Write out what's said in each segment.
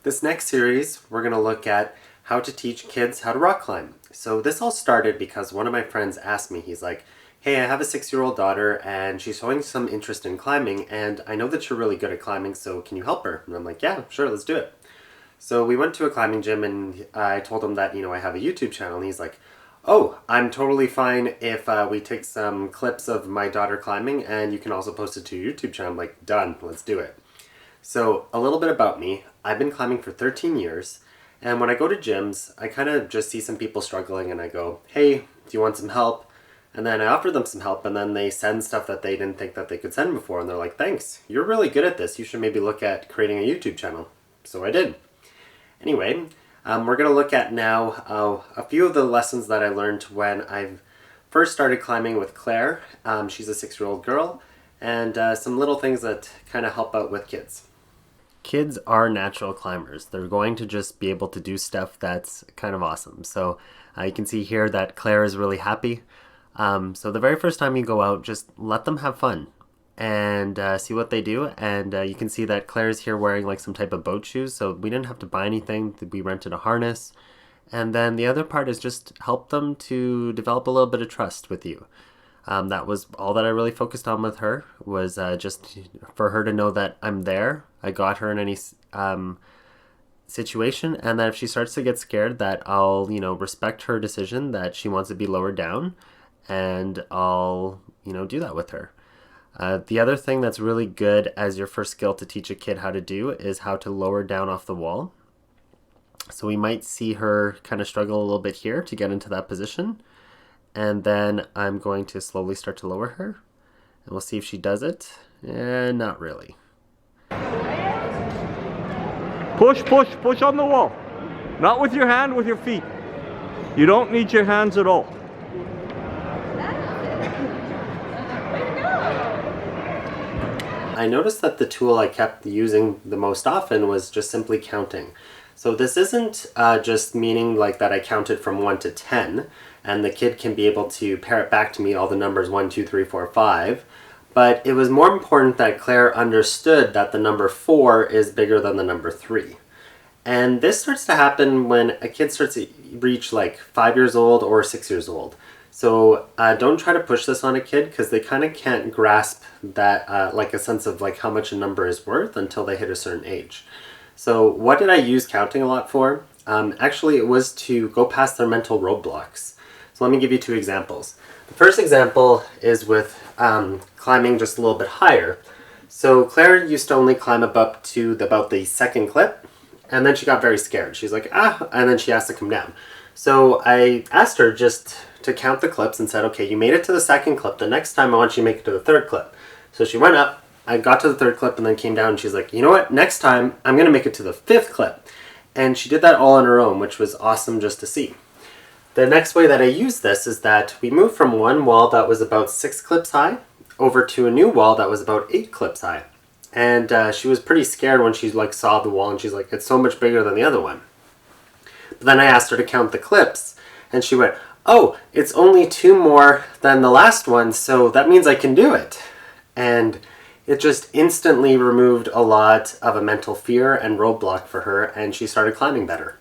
This next series, we're going to look at how to teach kids how to rock climb. So this all started because one of my friends asked me, he's like, hey, I have a 6-year-old daughter and she's showing some interest in climbing and I know that you're really good at climbing, so can you help her? And I'm like, yeah, sure, let's do it. So we went to a climbing gym and I told him that, I have a YouTube channel, and he's like, oh, I'm totally fine if we take some clips of my daughter climbing and you can also post it to your YouTube channel. I'm like, done, let's do it. So a little bit about me. I've been climbing for 13 years, and when I go to gyms, I kind of just see some people struggling and I go, hey, do you want some help? And then I offer them some help, and then they send stuff that they didn't think that they could send before, and they're like, thanks, you're really good at this. You should maybe look at creating a YouTube channel. So I did. Anyway, we're going to look at now a few of the lessons that I learned when I first started climbing with Claire. She's a 6-year-old girl, and some little things that kind of help out with kids. Kids are natural climbers. They're going to just be able to do stuff that's kind of awesome. So you can see here that Claire is really happy. So the very first time you go out, just let them have fun and see what they do. And you can see that Claire's here wearing like some type of boat shoes. So we didn't have to buy anything. We rented a harness. And then the other part is just help them to develop a little bit of trust with you. That was all that I really focused on with her, was just for her to know that I'm there. I got her in any situation, and that if she starts to get scared, that I'll, respect her decision that she wants to be lowered down, and I'll, do that with her. The other thing that's really good as your first skill to teach a kid how to do is how to lower down off the wall. So we might see her kind of struggle a little bit here to get into that position. And then I'm going to slowly start to lower her. And we'll see if she does it. And not really. Push, push, push on the wall. Not with your hand, with your feet. You don't need your hands at all. I noticed that the tool I kept using the most often was just simply counting. So this isn't just meaning like that I counted from 1 to 10, and the kid can be able to parrot back to me all the numbers 1, 2, 3, 4, 5. But it was more important that Claire understood that the number 4 is bigger than the number 3. And this starts to happen when a kid starts to reach like 5 years old or 6 years old. So don't try to push this on a kid, because they kind of can't grasp that like a sense of like how much a number is worth until they hit a certain age. So what did I use counting a lot for? Actually, it was to go past their mental roadblocks. So let me give you 2 examples. The first example is with climbing just a little bit higher. So Claire used to only climb up to about the second clip, and then she got very scared. She's like, and then she asked to come down. So I asked her just to count the clips and said, okay, you made it to the second clip. The next time I want you to make it to the third clip. So she went up, I got to the third clip, and then came down, and she's like, you know what, next time I'm going to make it to the 5th clip. And she did that all on her own, which was awesome just to see. The next way that I use this is that we moved from one wall that was about 6 clips high over to a new wall that was about 8 clips high. And she was pretty scared when she like saw the wall, and she's like, it's so much bigger than the other one. But then I asked her to count the clips, and she went, oh, it's only 2 more than the last one, so that means I can do it. And it just instantly removed a lot of a mental fear and roadblock for her, and she started climbing better.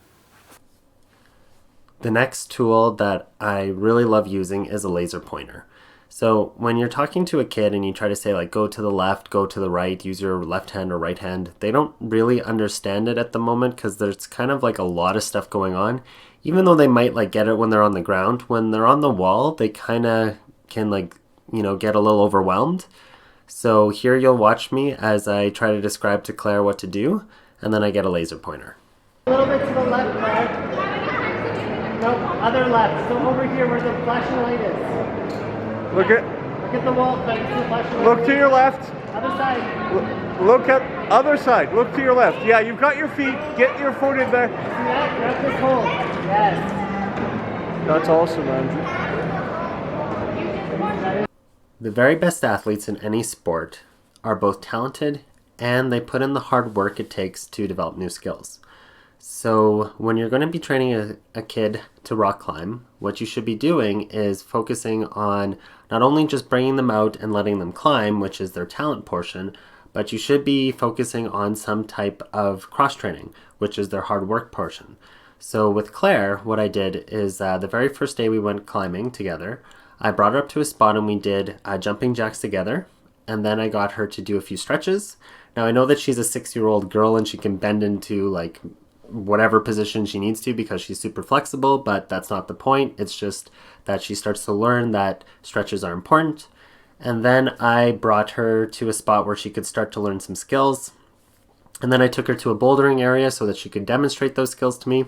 The next tool that I really love using is a laser pointer. So when you're talking to a kid and you try to say like, go to the left, go to the right, use your left hand or right hand, they don't really understand it at the moment, because there's kind of like a lot of stuff going on. Even though they might like get it when they're on the ground, when they're on the wall, they kind of can like, get a little overwhelmed. So here you'll watch me as I try to describe to Claire what to do, and then I get a laser pointer. A little bit to the left, Claire. No, other left. So over here where the flashing light is. Look at the wall, Claire. See the flashing light? Look to your left. Other side. Look at other side. Look to your left. Yeah, you've got your feet. Get your foot in there. See that? Grab this hold. Yes. That's awesome, Andrew. The very best athletes in any sport are both talented and they put in the hard work it takes to develop new skills. So when you're going to be training a kid to rock climb, what you should be doing is focusing on not only just bringing them out and letting them climb, which is their talent portion, but you should be focusing on some type of cross training, which is their hard work portion. So with Claire, what I did is the very first day we went climbing together, I brought her up to a spot and we did jumping jacks together. And then I got her to do a few stretches. Now I know that she's a 6-year-old girl and she can bend into like whatever position she needs to because she's super flexible, but that's not the point. It's just that she starts to learn that stretches are important. And then I brought her to a spot where she could start to learn some skills. And then I took her to a bouldering area so that she could demonstrate those skills to me.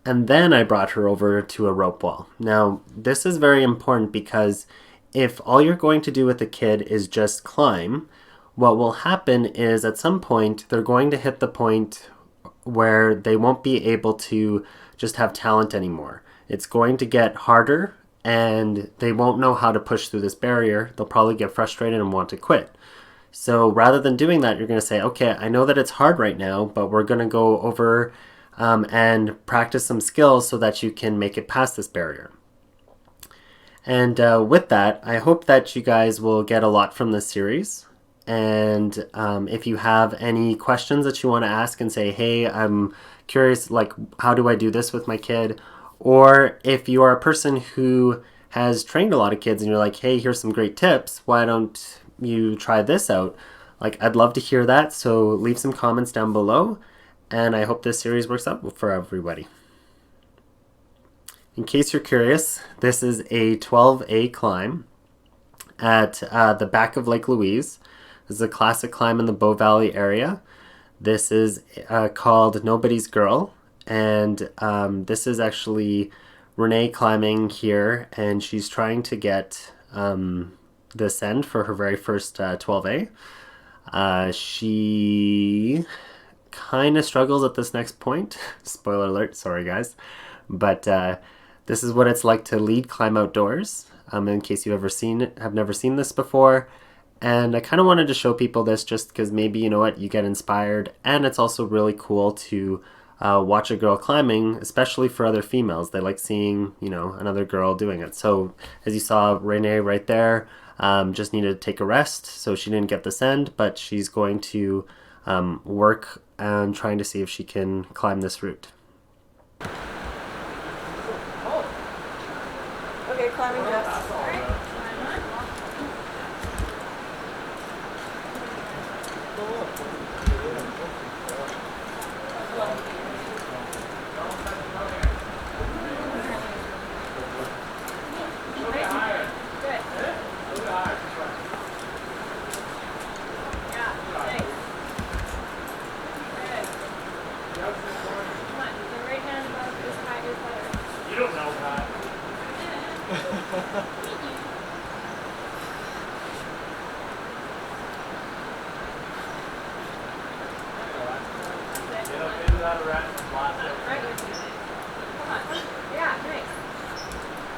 And then I brought her over to a rope wall. Now, this is very important because if all you're going to do with a kid is just climb, what will happen is at some point they're going to hit the point where they won't be able to just have talent anymore. It's going to get harder and they won't know how to push through this barrier. They'll probably get frustrated and want to quit. So rather than doing that, you're going to say, okay, I know that it's hard right now, but we're going to go over and practice some skills so that you can make it past this barrier. And with that, I hope that you guys will get a lot from this series. And if you have any questions that you want to ask and say, hey, I'm curious, like, how do I do this with my kid? Or if you are a person who has trained a lot of kids and you're like, hey, here's some great tips, why don't you try this out? Like, I'd love to hear that. So leave some comments down below. And I hope this series works out for everybody. In case you're curious, this is a 12A climb at the back of Lake Louise. This is a classic climb in the Bow Valley area. This is called Nobody's Girl. And this is actually Renee climbing here, and she's trying to get the ascend for her very first 12A. She kind of struggles at this next point. Spoiler alert, sorry guys. But this is what it's like to lead climb outdoors, in case you've have never seen this before. And I kind of wanted to show people this just because maybe, you know what, you get inspired. And it's also really cool to watch a girl climbing, especially for other females. They like seeing, you know, another girl doing it. So as you saw, Renee right there just needed to take a rest. So she didn't get the send, but she's going to work on trying to see if she can climb this route. Okay, climbing Jess. You don't know that. Get up into that rat and blast it. Right. Come on. Yeah, nice.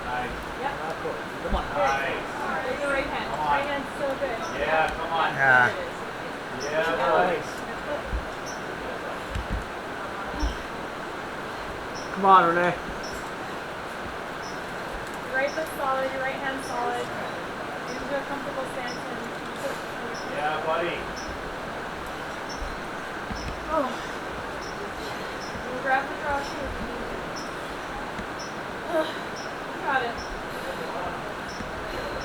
Nice. Yep. Come on. Nice. There's the right hand. Come on. Right hand's so good. Yeah, come on. There it is. Yeah, nice. Come on, Renee. Your right foot solid, your right hand solid. Get into a comfortable stance and Yeah, buddy. oh. We'll grab the draw shoe. Got it.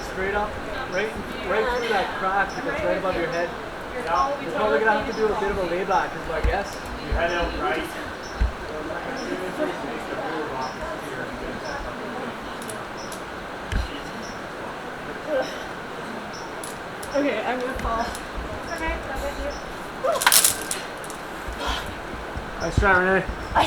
Straight up, right through that crack that's right above your head. Your fall will be You're probably totally gonna have to do a clean bit of a layback, is my guess. You head out right. Okay, I'm gonna fall. Okay, I'm with you. Nice try, Renee.